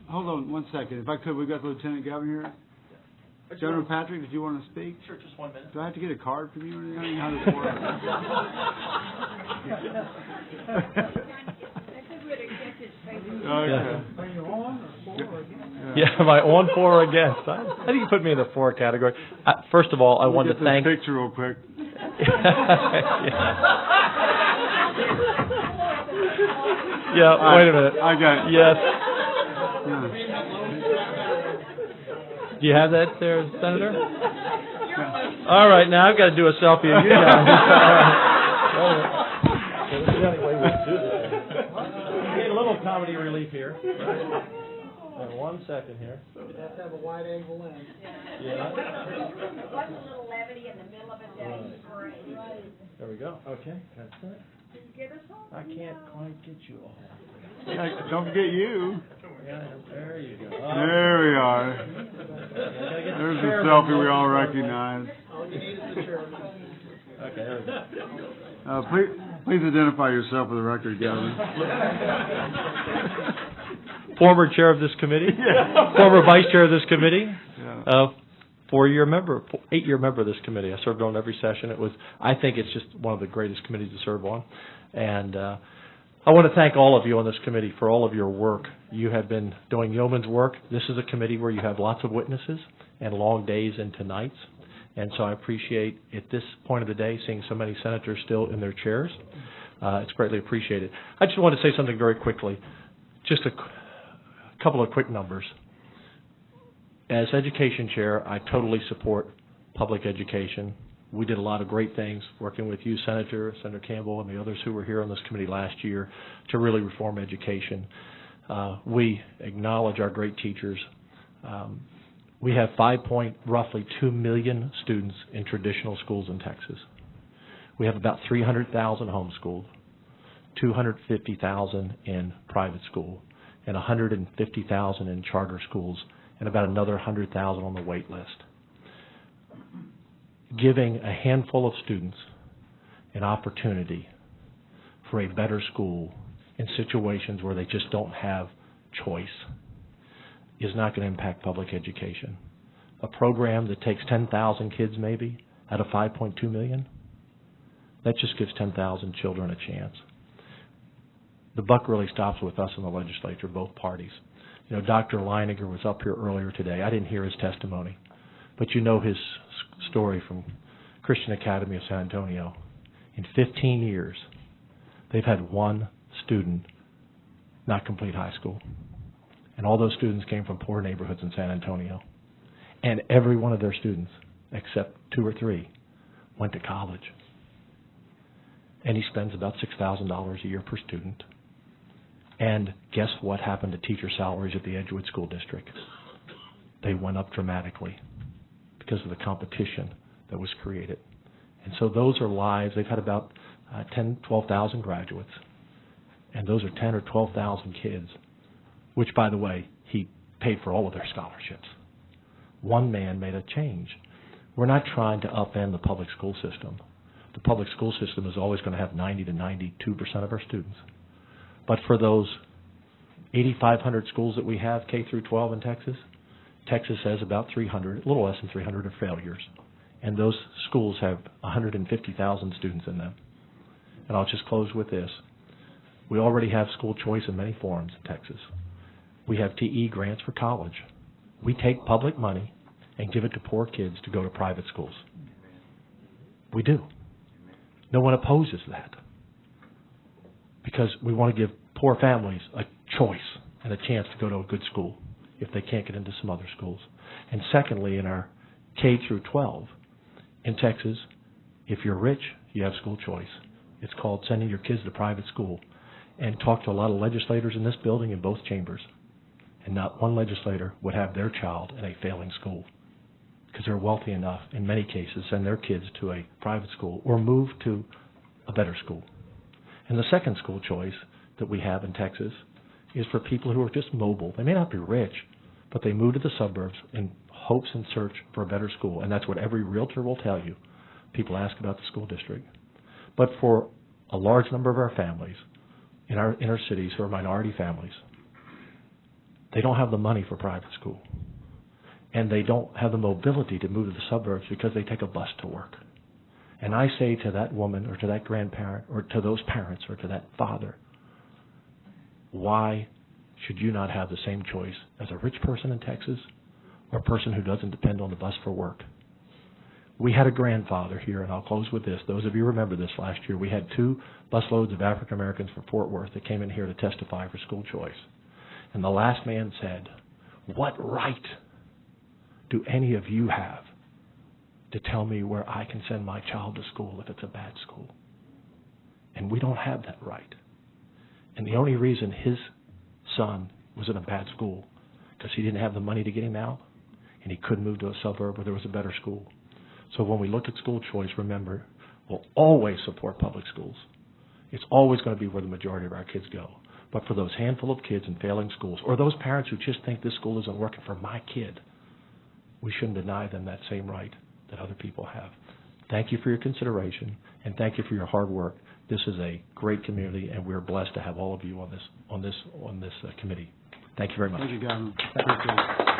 hold on 1 second. If I could, we've got the Lieutenant Governor here. General Patrick, did you want to speak? Sure, just 1 minute. Do I have to get a card from you or anything? I don't know how this works. Okay. Are you on or for or against? Yeah, am I on, for, or against? I think you put me in the for category. First of all, I wanted to thank... Get this picture real quick. Yeah, wait a minute. I got it. Yes. Yeah. Do you have that there, Senator? All right, now I've got to do a selfie of you guys. All right. This is the only way we can do this. Need a little comedy relief here. Right. 1 second here. You have to have a wide angle lens. Yeah. What's a little levity in the middle of it that is great. There we go. Okay, that's it. Did you get us all? I can't quite get you all. Don't forget you. Yeah, there you go. There we are. There's the selfie we all recognize. All you need is the chairman. Okay, there we go. Please identify yourself for the record, Governor. Former chair of this committee, former vice chair of this committee, Yeah. 4-year member, 8-year member of this committee. I served on every session. I think it's just one of the greatest committees to serve on. And I want to thank all of you on this committee for all of your work. You have been doing yeoman's work. This is a committee where you have lots of witnesses and long days into nights. And so I appreciate, at this point of the day, seeing so many senators still in their chairs. It's greatly appreciated. I just want to say something very quickly. Just a couple of quick numbers. As education chair, I totally support public education. We did a lot of great things working with you, Senator Campbell, and the others who were here on this committee last year to really reform education. We acknowledge our great teachers. We have roughly 2 million students in traditional schools in Texas. We have about 300,000 homeschooled, 250,000 in private school, and 150,000 in charter schools, and about another 100,000 on the wait list. Giving a handful of students an opportunity for a better school in situations where they just don't have choice is not going to impact public education. A program that takes 10,000 kids maybe out of 5.2 million, that just gives 10,000 children a chance. The buck really stops with us in the legislature, both parties. You know, Dr. Leininger was up here earlier today. I didn't hear his testimony, but you know his story from Christian Academy of San Antonio. In 15 years, they've had one student not complete high school. And all those students came from poor neighborhoods in San Antonio. And every one of their students, except 2 or 3, went to college. And he spends about $6,000 a year per student. And guess what happened to teacher salaries at the Edgewood School District? They went up dramatically because of the competition that was created. And so those are lives. They've had about 12,000 graduates. And those are 10 or 12,000 kids, which, by the way, he paid for all of their scholarships. One man made a change. We're not trying to upend the public school system. The public school system is always going to have 90 to 92% of our students. But for those 8,500 schools that we have, K through 12 in Texas, Texas has about 300, a little less than 300 are failures. And those schools have 150,000 students in them. And I'll just close with this. We already have school choice in many forms in Texas. We have TE grants for college. We take public money and give it to poor kids to go to private schools. We do. No one opposes that, because we want to give poor families a choice and a chance to go to a good school if they can't get into some other schools. And secondly, in our K through 12 in Texas, if you're rich, you have school choice. It's called sending your kids to private school. And talk to a lot of legislators in this building in both chambers, and not one legislator would have their child in a failing school, because they're wealthy enough, in many cases, send their kids to a private school or move to a better school. And the second school choice that we have in Texas is for people who are just mobile. They may not be rich, but they move to the suburbs in hopes and search for a better school. And that's what every realtor will tell you. People ask about the school district. But for a large number of our families in our inner cities who are minority families, They don't have the money for private school. And they don't have the mobility to move to the suburbs because they take a bus to work. And I say to that woman or to that grandparent or to those parents or to that father, why should you not have the same choice as a rich person in Texas or a person who doesn't depend on the bus for work? We had a grandfather here, and I'll close with this. Those of you who remember this last year, we had 2 busloads of African Americans from Fort Worth that came in here to testify for school choice. And the last man said, what right do any of you have to tell me where I can send my child to school if it's a bad school? And we don't have that right. And the only reason his son was in a bad school because he didn't have the money to get him out and he couldn't move to a suburb where there was a better school. So when we look at school choice, remember, we'll always support public schools. It's always going to be where the majority of our kids go. But for those handful of kids in failing schools, or those parents who just think this school isn't working for my kid, we shouldn't deny them that same right that other people have. Thank you for your consideration, and thank you for your hard work. This is a great community, and we're blessed to have all of you on this committee. Thank you very much. Thank you, Governor. Appreciate it.